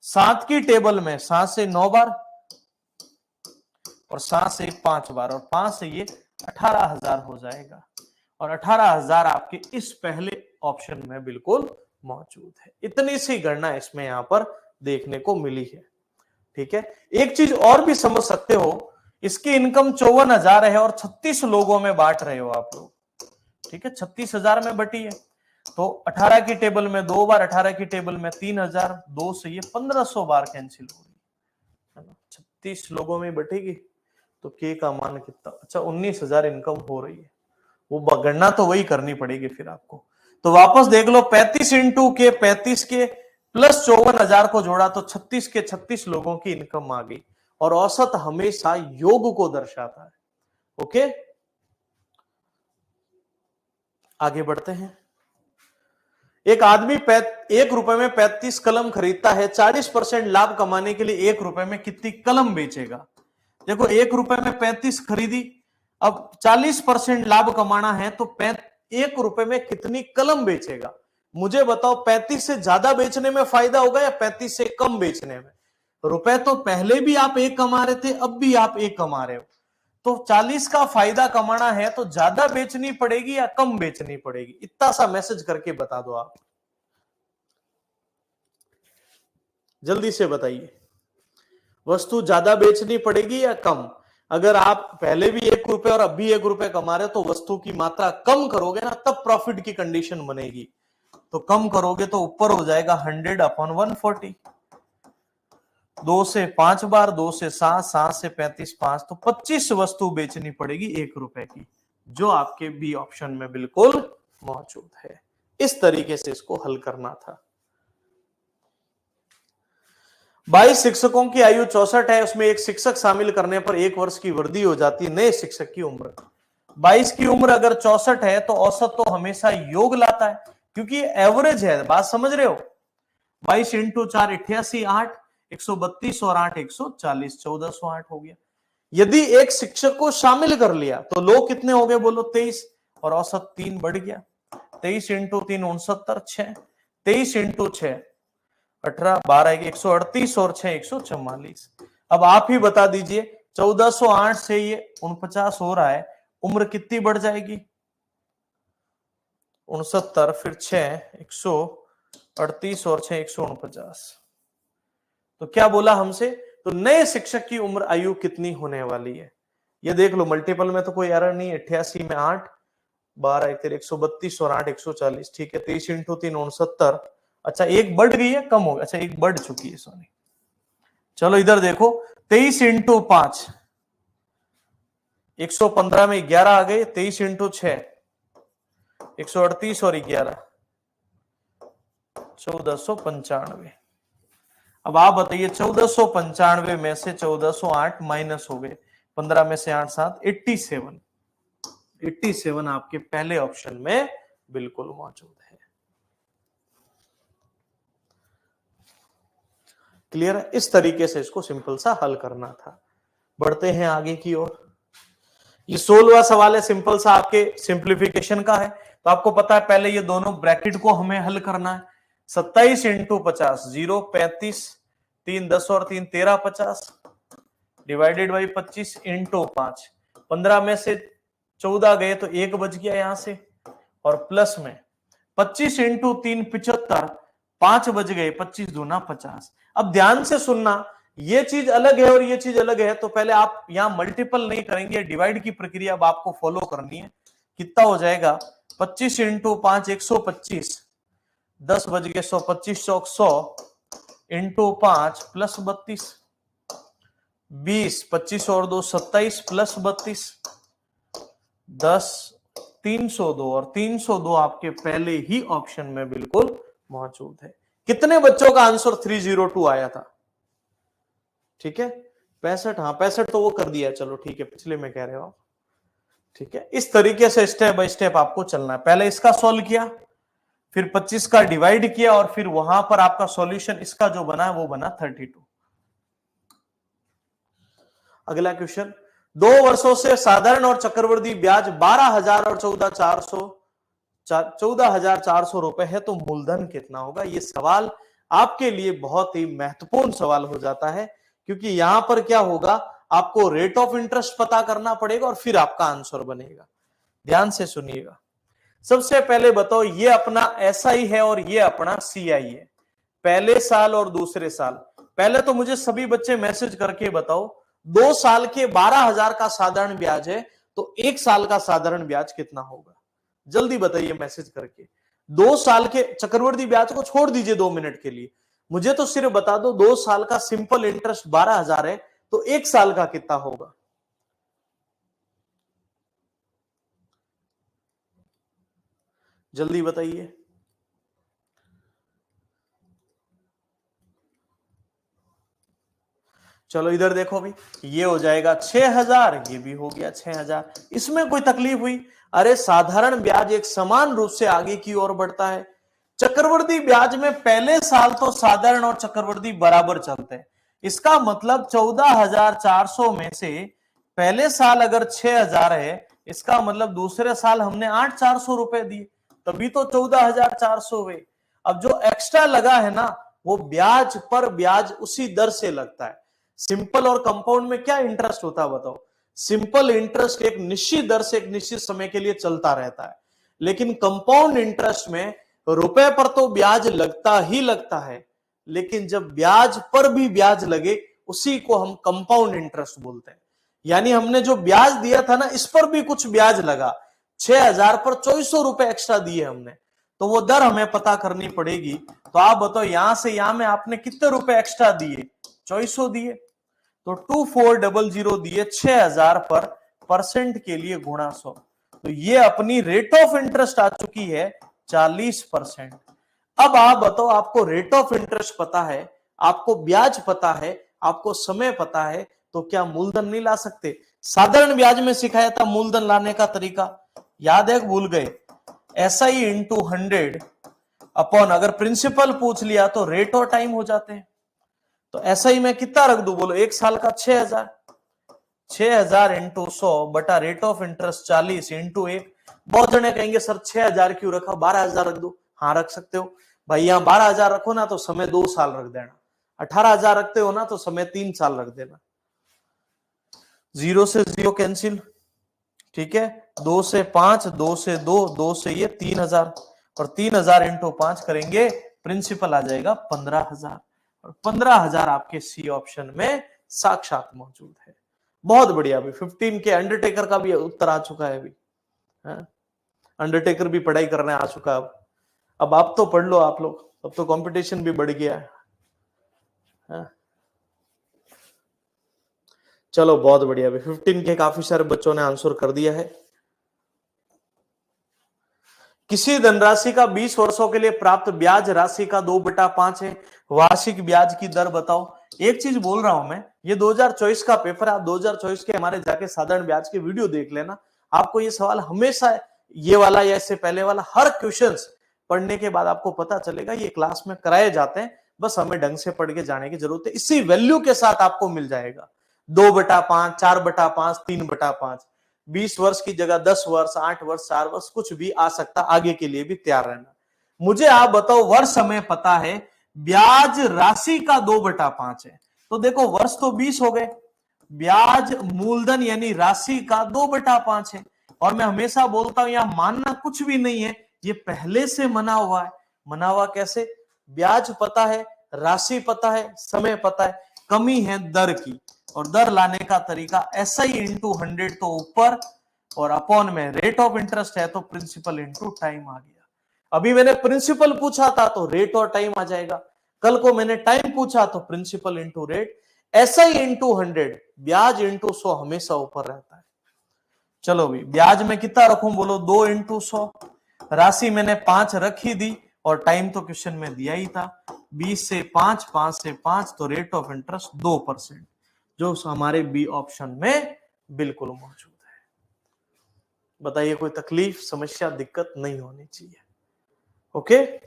7 की टेबल में 7 से 9 बार और 7 से 5 बार, और 5 से ये 18,000 हो जाएगा, और 18,000 आपके इस पहले ऑप्शन में बिल्कुल मौजूद है। इतनी सी गणना इसमें यहां पर देखने को मिली है। ठीक है, एक चीज और भी समझ सकते हो, इसकी इनकम 54,000 है और 36 लोगों में बांट रहे हो आप लोग। ठीक है, 36,000 में बटी है, तो 18 की टेबल में 2 बार, 18 की टेबल में 3,000, 2 से ये 1,500 बार कैंसिल होगी, है ना। 36 लोगों में बटेगी तो के का मान कितना? अच्छा 19,000 इनकम हो रही है। वो गणना तो वही करनी पड़ेगी फिर आपको। तो वापस देख लो, 35 इंटू के 35 के प्लस 54,000 को जोड़ा तो 36 के 36 लोगों की इनकम आ गई, और औसत हमेशा योग को दर्शाता है। ओके, आगे बढ़ते हैं। एक आदमी 1 रुपए में 35 कलम खरीदता है, 40% लाभ कमाने के लिए 1 रुपए में कितनी कलम बेचेगा? देखो 1 रुपए में 35 खरीदी, अब 40% लाभ कमाना है तो 1 रुपए में कितनी कलम बेचेगा? मुझे बताओ 35 से ज्यादा बेचने में फायदा होगा या 35 से कम बेचने में? रुपए तो पहले भी आप 1 कमा रहे थे, अब भी आप 1 कमा रहे हो, तो 40 का फायदा कमाना है तो ज्यादा बेचनी पड़ेगी या कम बेचनी पड़ेगी? इतना सा मैसेज करके बता दो आप, जल्दी से बताइए। वस्तु ज्यादा बेचनी पड़ेगी या कम? अगर आप पहले भी 1 रुपए और अब भी 1 रुपए कमा रहे हो तो वस्तु की मात्रा कम करोगे ना, तब प्रॉफिट की कंडीशन बनेगी। तो कम करोगे तो ऊपर हो जाएगा 100/140, 2 से 5 बार, 2 से 7, 7 से 35, 5, तो 25 वस्तु बेचनी पड़ेगी 1 रुपए की, जो आपके बी ऑप्शन में बिल्कुल मौजूद है। इस तरीके से इसको हल करना था। 22 शिक्षकों की आयु 64 है, उसमें एक शिक्षक शामिल करने पर 1 वर्ष की वृद्धि हो जाती है। नए शिक्षक की उम्र 22 की उम्र अगर 64 है तो औसत तो हमेशा योग लाता है, क्योंकि एवरेज है। बात समझ रहे हो? 22 × 4 88, 8 132 और 8 140, 1408 हो गया। यदि एक शिक्षक को शामिल कर लिया तो लोग कितने हो गए बोलो? 23, और औसत 3 बढ़ गया। 23 × 3 69, 6 23 × 6 18, 12 138 और 6 144। अब आप ही बता दीजिए, 1408 से ये 49 हो रहा है, उम्र कितनी बढ़ जाएगी? 69, फिर 6 138 और 6 149। तो क्या बोला हमसे? तो नए शिक्षक की उम्र आयु कितनी होने वाली है? ये देख लो, मल्टीपल में तो कोई एरर नहीं। 88 में 8, 12 132 और 8 140, ठीक है। 23 × 3 69। अच्छा, एक बढ़ गई है, कम हो गया? अच्छा, एक बढ़ चुकी है, सॉरी। चलो इधर देखो, 23 × 5 115 में 11 आ गए। 23 × 6 138 और 11 1495। अब आप बताइए, 1495 में से 1408 माइनस हो गए, 15 में से 8 7 87। 87 आपके पहले ऑप्शन में बिल्कुल मौजूद है। क्लियर है? इस तरीके से इसको सिंपल सा हल करना था। बढ़ते हैं आगे की ओर। ये 16वां सवाल है, सिंपल सा आपके सिंप्लीफिकेशन का है। तो आपको पता है पहले ये दोनों ब्रैकेट को हमें हल करना है। 27 × 50 0, 35, 3 10 और 3 13 50 डिवाइडेड बाई 25 × 5। 15 में से 14 गए तो 1 बच गया यहां से, और प्लस में 25 × 3 75, 5 बच गए, 25 दूना 50। अब ध्यान से सुनना, ये चीज अलग है और ये चीज अलग है, तो पहले आप यहां मल्टीपल नहीं करेंगे, डिवाइड की प्रक्रिया अब आपको फॉलो करनी है। कितना हो जाएगा? 25 × 5 125, 10 बज गए 100, 25 चौक 100 × 5 प्लस 32, 20, 25 और 2 27 प्लस 32, 10 302, और 302 आपके पहले ही ऑप्शन में बिल्कुल मौजूद है। कितने बच्चों का आंसर 302 आया था? ठीक है, 65। हाँ, 65 तो वो कर दिया, चलो ठीक है, पिछले में कह रहे हो आप। ठीक है, इस तरीके से स्टेप बाय स्टेप आपको चलना है। पहले इसका सॉल्व किया, फिर 25 का डिवाइड किया, और फिर वहां पर आपका सॉल्यूशन इसका जो बना है वो बना 32। अगला क्वेश्चन, 2 वर्षों से साधारण और चक्रवृद्धि ब्याज 12,000 और 14,400 रुपए है, तो मूलधन कितना होगा? ये सवाल आपके लिए बहुत ही महत्वपूर्ण सवाल हो जाता है, क्योंकि यहां पर क्या होगा, आपको रेट ऑफ इंटरेस्ट पता करना पड़ेगा और फिर आपका आंसर बनेगा। ध्यान से सुनिएगा। सबसे पहले बताओ, ये अपना SI है और ये अपना CI है, पहले साल और दूसरे साल। पहले तो मुझे सभी बच्चे मैसेज करके बताओ, 2 साल के 12,000 का साधारण ब्याज है, तो 1 साल का साधारण ब्याज कितना होगा? जल्दी बताइए मैसेज करके। 2 साल के चक्रवृद्धि ब्याज को छोड़ दीजिए 2 मिनट के लिए, मुझे तो सिर्फ बता दो, 2 साल का सिंपल इंटरेस्ट 12,000 है, तो 1 साल का कितना होगा? जल्दी बताइए। चलो इधर देखो भी, ये हो जाएगा 6000, ये भी हो गया 6000। इसमें कोई तकलीफ हुई? अरे साधारण ब्याज एक समान रूप से आगे की ओर बढ़ता है। चक्रवृद्धि ब्याज में पहले साल तो साधारण और चक्रवृद्धि बराबर चलते हैं। इसका मतलब 14,400 में से पहले साल अगर 6,000 है, इसका मतलब दूसरे साल हमने 8,400 रुपए दिए, तभी तो 14,400 हुए। अब जो एक्स्ट्रा लगा है ना, वो ब्याज पर ब्याज उसी दर से लगता है। सिंपल और कंपाउंड में क्या इंटरेस्ट होता है बताओ? सिंपल इंटरेस्ट एक निश्चित दर से एक निश्चित समय के लिए चलता रहता है, लेकिन कंपाउंड इंटरेस्ट में रुपए पर तो ब्याज लगता ही लगता है, लेकिन जब ब्याज पर भी ब्याज लगे उसी को हम कंपाउंड इंटरेस्ट बोलते हैं। यानी हमने जो ब्याज दिया था ना, इस पर भी कुछ ब्याज लगा, 6,000 पर 2400 रुपए एक्स्ट्रा दिए हमने, तो वो दर हमें पता करनी पड़ेगी। तो आप बताओ यहां से यहां में आपने कितने रुपए एक्स्ट्रा दिए? 2400 दिए, तो 2400 दिए 6,000 पर परसेंट के लिए गुणा 100, तो ये अपनी रेट ऑफ इंटरेस्ट आ चुकी है 40%। अब आप बताओ, आपको रेट ऑफ इंटरेस्ट पता है, आपको ब्याज पता है, आपको समय पता है, तो क्या मूलधन नहीं ला सकते? साधारण ब्याज में सिखाया था मूलधन लाने का तरीका, याद है? भूल गए? SI इंटू 100 अपॉन, अगर प्रिंसिपल पूछ लिया तो रेट और टाइम हो जाते हैं। तो SI में कितना रख दू बोलो? एक साल का 6,000, 6,000 इंटू 100 बटा रेट ऑफ इंटरेस्ट 40 इंटू 1। बहुत जने कहेंगे सर 6,000 क्यों रखा, 12,000 रख दो। हाँ रख सकते हो भाई, यहां 12,000 रखो ना तो समय 2 साल रख देना, 18,000 रखते हो ना तो समय 3 साल रख देना। 0 से 0 कैंसिल, ठीक है, 2 से 5, 2 से 2, 2 से ये 3,000, और 3,000 इंटू 5 करेंगे, प्रिंसिपल आ जाएगा 15,000, और 15,000 आपके सी ऑप्शन में साक्षात मौजूद है। बहुत बढ़िया। अभी 15 के अंडरटेकर का भी उत्तर आ चुका है। अभी अंडरटेकर भी पढ़ाई करने आ चुका है। अब आप तो पढ़ लो आप लोग, अब तो कंपटीशन भी बढ़ गया है। चलो बहुत बढ़िया। अभी 15 के काफी सारे बच्चों ने आंसर कर दिया है। किसी धनराशि का 20 वर्षों के लिए प्राप्त ब्याज राशि का 2/5 है, वार्षिक ब्याज की दर बताओ। एक चीज बोल रहा हूं मैं, ये 2024 का पेपर है, आप 2024 के हमारे जाके साधारण ब्याज के वीडियो देख लेना। आपको ये सवाल हमेशा, ये वाला या इससे पहले वाला, हर क्वेश्चन पढ़ने के बाद आपको पता चलेगा ये क्लास में कराए जाते हैं, बस हमें ढंग से पढ़ के जाने की जरूरत है। इसी वैल्यू के साथ आपको मिल जाएगा 2/5, 4/5, 3/5, 20 वर्ष की जगह 10 वर्ष, 8 वर्ष, 4 वर्ष, कुछ भी आ सकता। आगे के लिए भी तैयार रहना। मुझे आप बताओ, वर्ष हमें पता है, ब्याज राशि का 2/5 है, तो देखो वर्ष तो 20 हो गए, ब्याज मूलधन यानी राशि का 2/5 है। और मैं हमेशा बोलता हूं यहां मानना कुछ भी नहीं है, ये पहले से मना हुआ है। मना हुआ कैसे? ब्याज पता है, राशि पता है, समय पता है, कमी है दर की, और दर लाने का तरीका SI इंटू 100 तो ऊपर, और अपॉन में रेट ऑफ इंटरेस्ट है तो प्रिंसिपल इंटू टाइम आ गया। अभी मैंने प्रिंसिपल पूछा था तो रेट और टाइम आ जाएगा, कल को मैंने टाइम पूछा तो principal into rate. SI into 100, ब्याज इंटू 100 हमेशा ऊपर रहता है। चलो भी, ब्याज में कितना रखूं बोलो? 2 इंटू 100, राशि मैंने 5 रखी दी, और टाइम तो क्वेश्चन में दिया ही था 20 से 5, 5 से 5, तो रेट ऑफ इंटरेस्ट 2%, जो हमारे बी ऑप्शन में बिल्कुल मौजूद है। बताइए, कोई तकलीफ, समस्या, दिक्कत नहीं होनी चाहिए। ओके,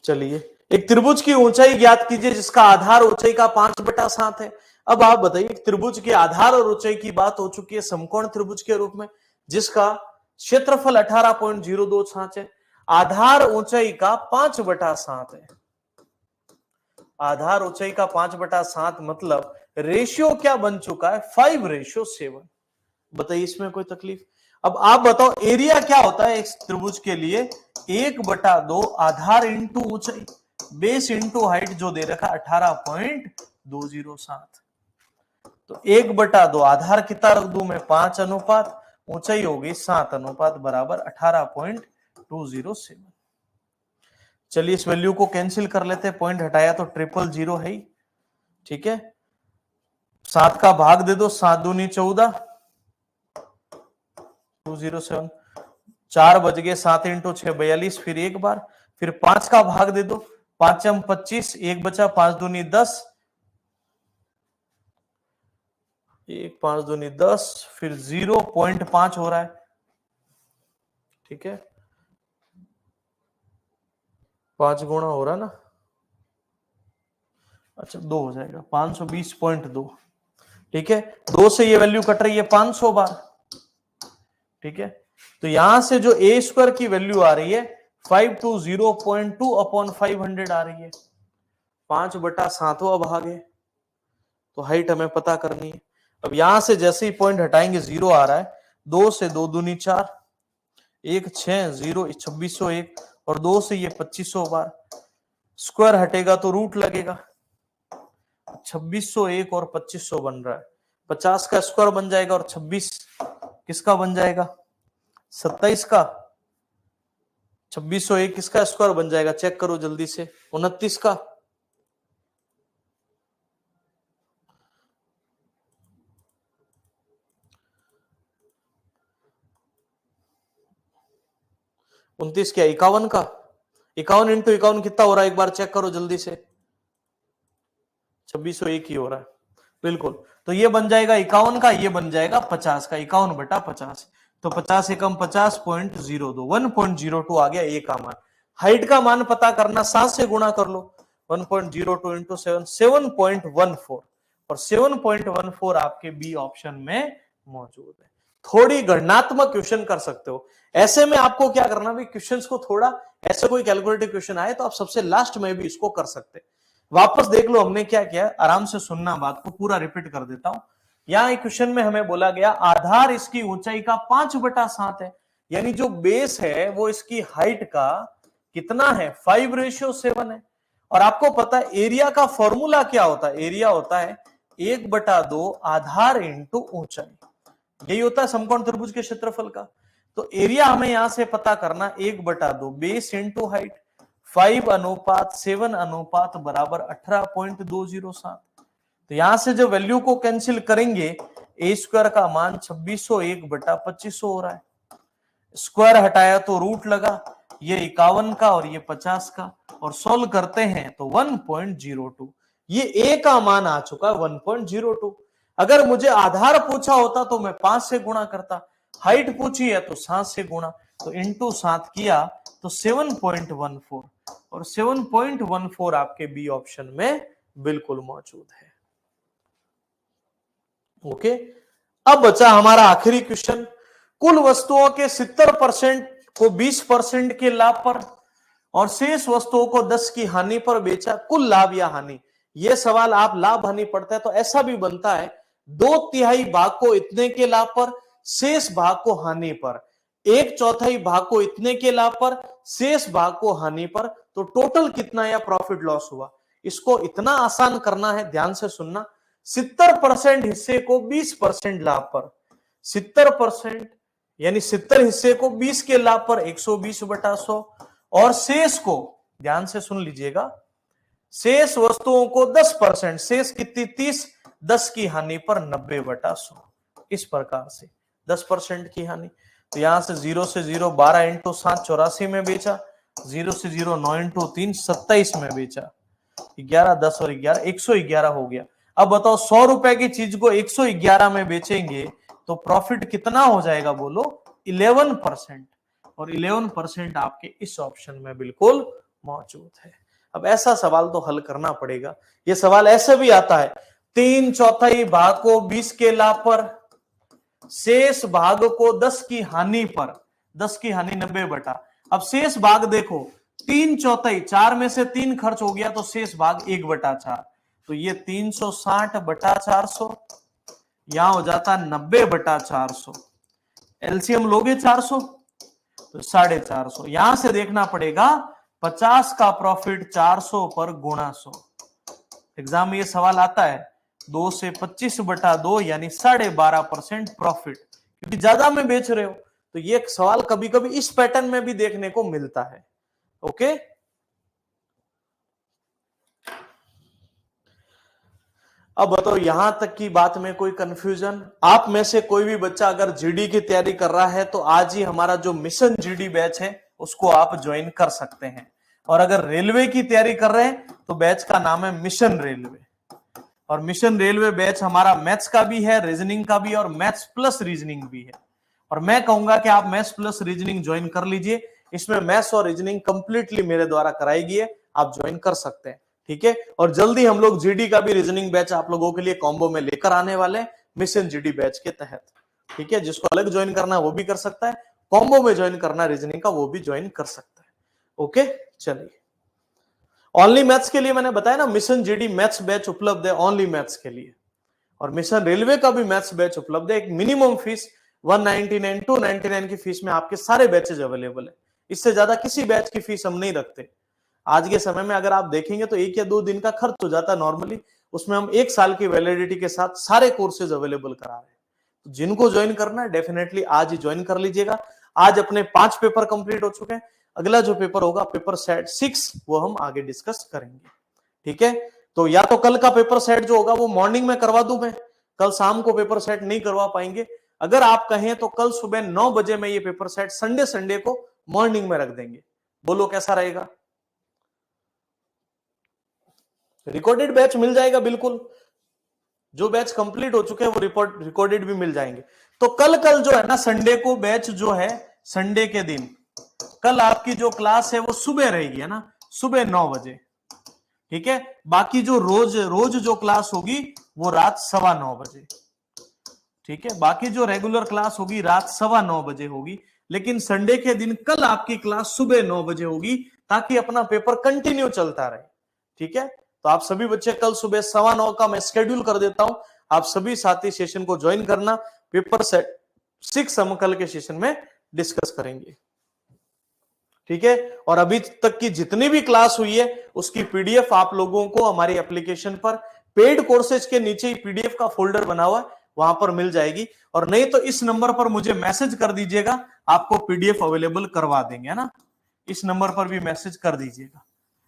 चलिए, एक त्रिभुज की ऊंचाई ज्ञात कीजिए जिसका आधार ऊंचाई का 5/7 है। अब आप बताइए, त्रिभुज के आधार और ऊंचाई की बात हो चुकी है समकोण त्रिभुज के रूप में, जिसका क्षेत्रफल 18.026 है, आधार ऊंचाई का 5/7 है। आधार ऊंचाई का 5/7 मतलब रेशियो क्या बन चुका है? 5:7। बताइए, इसमें कोई तकलीफ? अब आप बताओ, एरिया क्या होता है इस त्रिभुज के लिए? 1/2 आधार इंटू ऊंचाई, बेस इंटू हाइट, जो दे रखा 18.207, तो 1/2 आधार कितना रख दूं मैं? 5 अनुपात, ऊंचाई होगी 7 अनुपात बराबर 18.207। चलिए इस वैल्यू को कैंसिल कर लेते हैं, पॉइंट हटाया तो 000 है ही, ठीक है। 7 का भाग दे दो, 7 दूनी 14, 207, 4 बज गए, 7 इंटू 6 42, फिर एक बार, फिर 5 का भाग दे दो, 5 25, 1 बचा, 5 दूनी 10, 1 5 दूनी 10, फिर 0.5 हो रहा है, ठीक है, 5 गुणा हो रहा है ना, अच्छा 2 हो जाएगा, 520.2, ठीक है, 2 से ये वैल्यू कट रही है 500 बार, ठीक है, तो यहां से जो ए स्क्वायर की वैल्यू आ रही है 520.2 अपॉन 500 आ रही है, 5/7वां भाग है, तो हाइट हमें पता करनी है। अब यहां से जैसे ही पॉइंट हटाएंगे 0 आ रहा है, 2 से 2 दूनी 4, 1 6 0 2601, और 2 से ये 2500 बार, स्क्वायर हटेगा तो रूट लगेगा, 2601 और 2500 बन रहा है, 50 का स्क्वायर बन जाएगा और 26 किसका बन जाएगा, 27 का, 2601 किसका स्क्वायर बन जाएगा, चेक करो जल्दी से, 29 का, उनतीस क्या, 51 का, 51 इंटू 51 कितना हो रहा है, एक बार चेक करो जल्दी से, 2601 ही हो रहा है, बिल्कुल, तो ये बन जाएगा 51 का, ये बन जाएगा 50 का, 51/50, तो 50 एकम 50.02, 1.02 आ गया ए का मान। हाइट का मान पता करना, 7 से गुणा कर लो, 1.02 इंटू 7, 7.14, और 7.14 आपके बी ऑप्शन में मौजूद है। थोड़ी गणनात्मक क्वेश्चन कर सकते हो, ऐसे में आपको क्या करना भाई, क्वेश्चंस को थोड़ा ऐसे कोई कैलकुलेटिव क्वेश्चन आए तो आप सबसे लास्ट में भी इसको कर सकते। वापस देख लो हमने क्या किया, आराम से सुनना, बात को पूरा रिपीट कर देता हूं। यहां एक क्वेश्चन में हमें बोला गया आधार इसकी ऊंचाई का 5/7 है, यानी जो बेस है वो इसकी हाइट का कितना है, 5:7 है, और आपको पता है एरिया का फॉर्मूला क्या होता है, एरिया होता है 1/2 आधार इंटू ऊंचाई, यही होता है समकोण त्रिभुज के क्षेत्रफल का। तो एरिया हमें यहां से पता करना 1/2 बेस इंटू हाइट, 5:7 बराबर 18.207, तो यहां से जो वैल्यू को कैंसिल करेंगे, ए स्क्वायर का मान 2601/2500 हो रहा है, स्क्वायर हटाया तो रूट लगा, ये 51 का और ये 50 का, और सोल्व करते हैं तो 1.02, ये ए का मान आ चुका है 1.02। अगर मुझे आधार पूछा होता तो मैं 5 से गुणा करता, हाइट पूछी है तो 7 से गुणा, तो इंटू 7 किया तो 7.14, और 7.14 आपके बी ऑप्शन में बिल्कुल मौजूद है। ओके, अब बचा हमारा आखिरी क्वेश्चन, कुल वस्तुओं के 70% को 20% के लाभ पर और शेष वस्तुओं को 10 की हानि पर बेचा, कुल लाभ या हानि। यह सवाल आप लाभ हानि पढ़ते हैं तो ऐसा भी बनता है, 2/3 भाग को इतने के लाभ पर, शेष भाग को हानि पर, 1/4 भाग को इतने के लाभ पर, शेष भाग को हानि पर, तो टोटल कितना या प्रॉफिट लॉस हुआ। इसको इतना आसान करना है, ध्यान से सुनना, 70% हिस्से को 20% लाभ पर, 70% यानी 70 हिस्से को 20 के लाभ पर 120/100, और शेष को ध्यान से सुन लीजिएगा, शेष वस्तुओं को 10%, शेष कितनी 30, 10 की हानि पर 90/100, इस प्रकार से 10% की हानि। तो यहां से 0 से 0 12 इंटू 7 84 में बेचा, 0 से 0 9 इंटू 3 27 में बेचा, 11 10 और 11 111 हो गया। अब बताओ 100 रुपए की चीज को 111 में बेचेंगे तो प्रॉफिट कितना हो जाएगा, बोलो 11%, और 11% आपके इस ऑप्शन में बिल्कुल मौजूद है। अब ऐसा सवाल तो हल करना पड़ेगा। यह सवाल ऐसे भी आता है, 3/4 भाग को 20 के लाभ पर, शेष भाग को 10 की हानि पर, 10 की हानि 90 अब शेष भाग देखो 3/4, 4 में से 3 खर्च हो गया तो शेष भाग 1/4, तो ये 360/400, यहां हो जाता 90/400, एलसीएम लोगे 400 तो 450, यहां से देखना पड़ेगा 50 का प्रॉफिट 400 पर गुणा 100। एग्जाम में ये सवाल आता है, 2 से 25/2 यानी 12.5% प्रॉफिट, क्योंकि ज्यादा में बेच रहे हो, तो ये सवाल कभी कभी इस पैटर्न में भी देखने को मिलता है। ओके, अब बताओ यहां तक की बात में कोई कंफ्यूजन? आप में से कोई भी बच्चा अगर जीडी की तैयारी कर रहा है तो आज ही हमारा जो मिशन जीडी बैच है उसको आप ज्वाइन कर सकते हैं। और अगर रेलवे की तैयारी कर रहे हैं तो बैच का नाम है मिशन रेलवे। और मिशन रेलवे बैच हमारा मैथ्स का भी है, रीजनिंग का भी, और मैथ्स प्लस रीजनिंग भी है। और मैं कहूंगा कि आप मैथ्स प्लस रीजनिंग ज्वाइन कर लीजिए। इसमें मैथ्स और रीजनिंग कंप्लीटली मेरे द्वारा कराई गई है, आप ज्वाइन कर सकते हैं। ठीक है, और जल्दी हम लोग जीडी का भी रीजनिंग बैच आप लोगों के लिए कॉम्बो में लेकर आने वाले हैं, मिशन जीडी बैच के तहत। ठीक है, जिसको अलग ज्वाइन करना है वो भी कर सकता है, कॉम्बो में ज्वाइन करना रीजनिंग का वो भी ज्वाइन कर सकता है। ओके, चलिए। ओनली मैथ्स के लिए मैंने बताया ना, मिशन जीडी मैथ्स बैच उपलब्ध है ओनली मैथ्स के लिए। और मिशन रेलवे का भी मैथ्स बैच उपलब्ध है। एक मिनिमम फीस 199 299 की फीस में आपके सारे बैचेज अवेलेबल है। इससे ज्यादा किसी बैच की फीस हम नहीं रखते। आज के समय में अगर आप देखेंगे तो 1 या 2 दिन का खर्च हो जाता है नॉर्मली, उसमें हम 1 साल की वैलिडिटी के साथ सारे कोर्सेज अवेलेबल करा रहे हैं। तो जिनको ज्वाइन करना है डेफिनेटली आज ही ज्वाइन कर लीजिएगा। आज अपने 5 पेपर कंप्लीट हो चुके हैं। अगला जो पेपर होगा पेपर सेट 6, वो हम आगे डिस्कस करेंगे। ठीक है, तो या तो कल का पेपर सेट जो होगा वो मॉर्निंग में करवा दूं मैं, कल शाम को पेपर सेट नहीं करवा पाएंगे। अगर आप कहें तो कल सुबह 9 बजे में ये पेपर सेट संडे को मॉर्निंग में रख देंगे। बोलो कैसा रहेगा? रिकॉर्डेड बैच मिल जाएगा बिल्कुल, जो बैच कंप्लीट हो चुके हैं वो रिकॉर्डेड भी मिल जाएंगे। तो कल जो है ना संडे को बैच जो है, संडे के दिन कल आपकी जो क्लास है वो सुबह रहेगी, है ना, सुबह 9 बजे। ठीक है, बाकी जो रोज जो क्लास होगी वो रात 9:15 बजे। ठीक है, बाकी जो रेगुलर क्लास होगी रात 9:15 बजे होगी, लेकिन संडे के दिन कल आपकी क्लास सुबह 9 बजे होगी, ताकि अपना पेपर कंटिन्यू चलता रहे। ठीक है, तो आप सभी बच्चे कल सुबह 9:15 का मैं शेड्यूल कर देता हूं, आप सभी साथी सेशन को ज्वाइन करना। पेपर सेट 6 हम कल के सेशन में डिस्कस करेंगे। ठीक है, और अभी तक की जितनी भी क्लास हुई है उसकी पीडीएफ आप लोगों को हमारी एप्लीकेशन पर पेड कोर्सेज के नीचे ही पीडीएफ का फोल्डर बना हुआ है, वहां पर मिल जाएगी। और नहीं तो इस नंबर पर मुझे मैसेज कर दीजिएगा, आपको पीडीएफ अवेलेबल करवा देंगे, है ना। इस नंबर पर भी मैसेज कर दीजिएगा।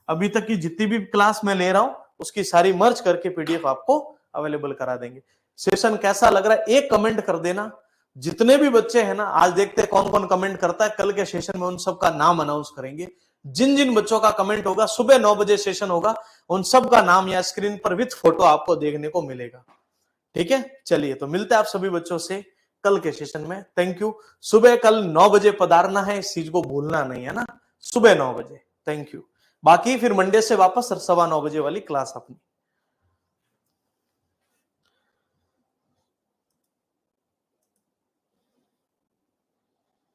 अभी तक की जितनी भी क्लास मैं ले रहा हूं उसकी सारी मर्ज करके पीडीएफ आपको अवेलेबल करा देंगे। सेशन कैसा लग रहा है एक कमेंट कर देना। जितने भी बच्चे हैं ना, आज देखते हैं कौन कौन कमेंट करता है, कल के सेशन में उन सबका नाम अनाउंस करेंगे। जिन जिन बच्चों का कमेंट होगा, सुबह 9 बजे सेशन होगा, उन सब का नाम या स्क्रीन पर विथ फोटो आपको देखने को मिलेगा। ठीक है, चलिए तो मिलते हैं आप सभी बच्चों से कल के सेशन में। Thank you. सुबह कल 9 बजे पधारना है, इस चीज को भूलना नहीं, है ना, सुबह 9 बजे। Thank you. बाकी फिर मंडे से वापस 9:15 बजे वाली क्लास अपनी।